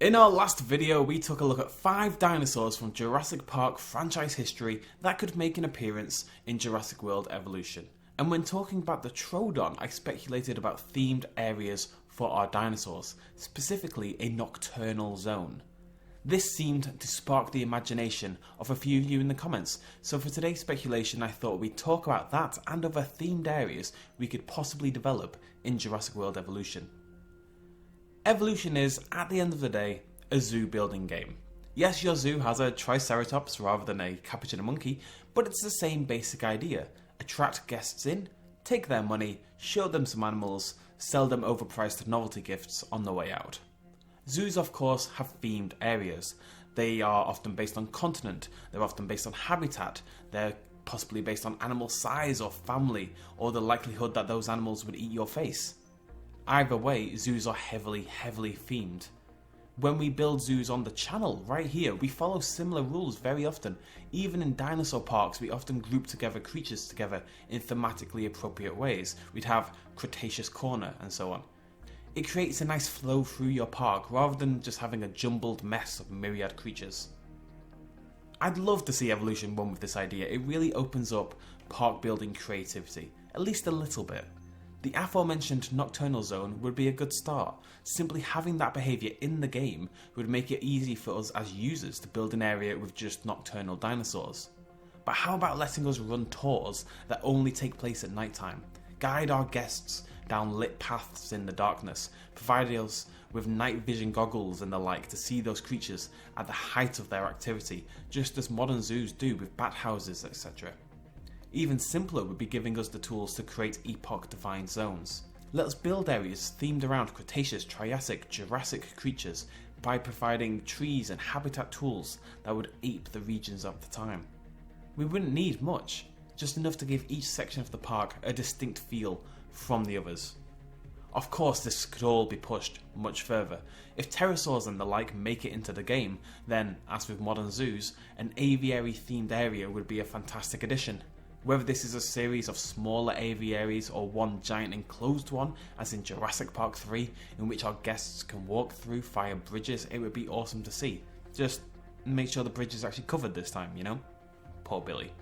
In our last video, we took a look at 5 dinosaurs from Jurassic Park franchise history that could make an appearance in Jurassic World Evolution. And when talking about the Troodon, I speculated about themed areas for our dinosaurs, specifically a nocturnal zone. This seemed to spark the imagination of a few of you in the comments, so for today's speculation I thought we'd talk about that and other themed areas we could possibly develop in Jurassic World Evolution. Evolution is, at the end of the day, a zoo building game. Yes, your zoo has a Triceratops rather than a capuchin monkey, but it's the same basic idea. Attract guests in, take their money, show them some animals, sell them overpriced novelty gifts on the way out. Zoos, of course, have themed areas. They are often based on continent, they're often based on habitat, they're possibly based on animal size or family, or the likelihood that those animals would eat your face. Either way, zoos are heavily themed. When we build zoos on the channel, right here, we follow similar rules very often. Even in dinosaur parks, we often group together creatures together in thematically appropriate ways. We'd have Cretaceous Corner and so on. It creates a nice flow through your park rather than just having a jumbled mess of myriad creatures. I'd love to see Evolution run with this idea. It really opens up park building creativity, at least a little bit. The aforementioned nocturnal zone would be a good start. Simply having that behaviour in the game would make it easy for us as users to build an area with just nocturnal dinosaurs. But how about letting us run tours that only take place at night time? Guide our guests down lit paths in the darkness, provide us with night vision goggles and the like to see those creatures at the height of their activity, just as modern zoos do with bat houses, etc. Even simpler would be giving us the tools to create epoch-defined zones. Let us build areas themed around Cretaceous, Triassic, Jurassic creatures by providing trees and habitat tools that would ape the regions of the time. We wouldn't need much, just enough to give each section of the park a distinct feel from the others. Of course, this could all be pushed much further. If pterosaurs and the like make it into the game, then, as with modern zoos, an aviary-themed area would be a fantastic addition. Whether this is a series of smaller aviaries or one giant enclosed one, as in Jurassic Park 3, in which our guests can walk through via bridges, it would be awesome to see. Just make sure the bridge is actually covered this time, you know? Poor Billy.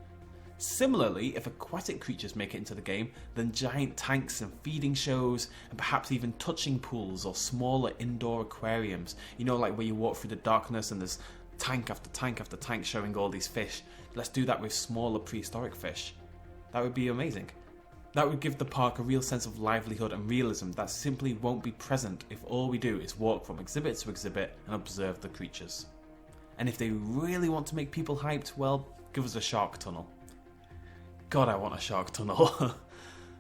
Similarly, if aquatic creatures make it into the game, then giant tanks and feeding shows, and perhaps even touching pools or smaller indoor aquariums, you know, like where you walk through the darkness and there's tank after tank after tank showing all these fish. Let's do that with smaller prehistoric fish. That would be amazing. That would give the park a real sense of livelihood and realism that simply won't be present if all we do is walk from exhibit to exhibit and observe the creatures. And if they really want to make people hyped, well, give us a shark tunnel. God, I want a shark tunnel.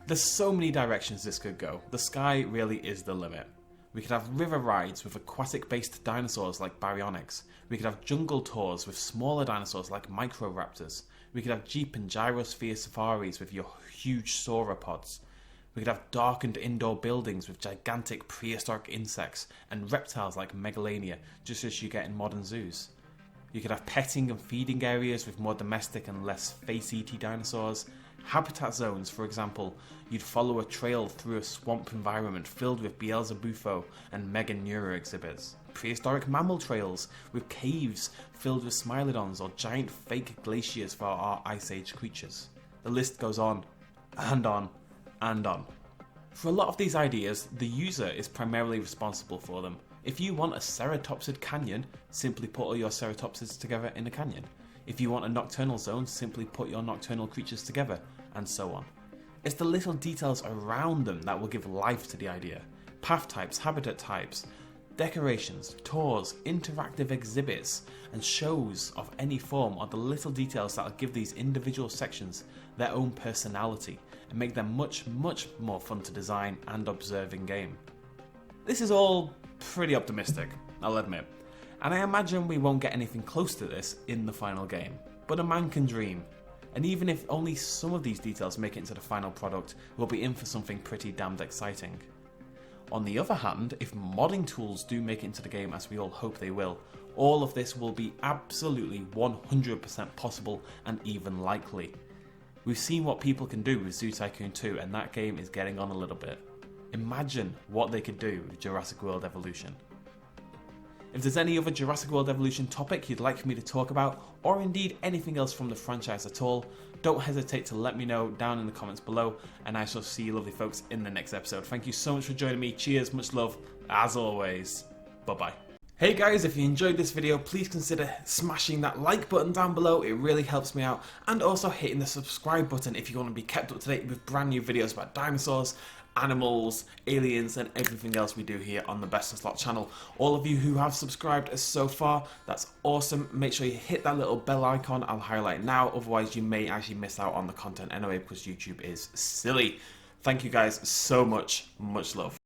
There's so many directions this could go. The sky really is the limit. We could have river rides with aquatic-based dinosaurs like baryonyx. We could have jungle tours with smaller dinosaurs like microraptors. We could have jeep and gyrosphere safaris with your huge sauropods. We could have darkened indoor buildings with gigantic prehistoric insects and reptiles like megalania, just as you get in modern zoos. You could have petting and feeding areas with more domestic and less face-eaty dinosaurs. Habitat zones, for example, you'd follow a trail through a swamp environment filled with Beelzebufo and Mega Neuro exhibits. Prehistoric mammal trails with caves filled with Smilodons or giant fake glaciers for our Ice Age creatures. The list goes on and on and on. For a lot of these ideas, the user is primarily responsible for them. If you want a ceratopsid canyon, simply put all your ceratopsids together in a canyon. If you want a nocturnal zone, simply put your nocturnal creatures together, and so on. It's the little details around them that will give life to the idea. Path types, habitat types, decorations, tours, interactive exhibits, and shows of any form are the little details that will give these individual sections their own personality and make them much more fun to design and observe in game. This is all pretty optimistic, I'll admit. And I imagine we won't get anything close to this in the final game. But a man can dream. And even if only some of these details make it into the final product, we'll be in for something pretty damned exciting. On the other hand, if modding tools do make it into the game, as we all hope they will, all of this will be absolutely 100% possible and even likely. We've seen what people can do with Zoo Tycoon 2, and that game is getting on a little bit. Imagine what they could do with Jurassic World Evolution. If there's any other Jurassic World Evolution topic you'd like me to talk about, or indeed anything else from the franchise at all, don't hesitate to let me know down in the comments below, and I shall see you lovely folks in the next episode. Thank you so much for joining me. Cheers, much love, as always. Bye-bye. Hey guys, if you enjoyed this video, please consider smashing that like button down below. It really helps me out. And also hitting the subscribe button if you want to be kept up to date with brand new videos about dinosaurs, animals, aliens, and everything else we do here on the BestInSlot channel. All of you who have subscribed so far, that's awesome. Make sure you hit that little bell icon. I'll highlight it now, otherwise you may actually miss out on the content anyway, because YouTube is silly. Thank you guys so much. Much love.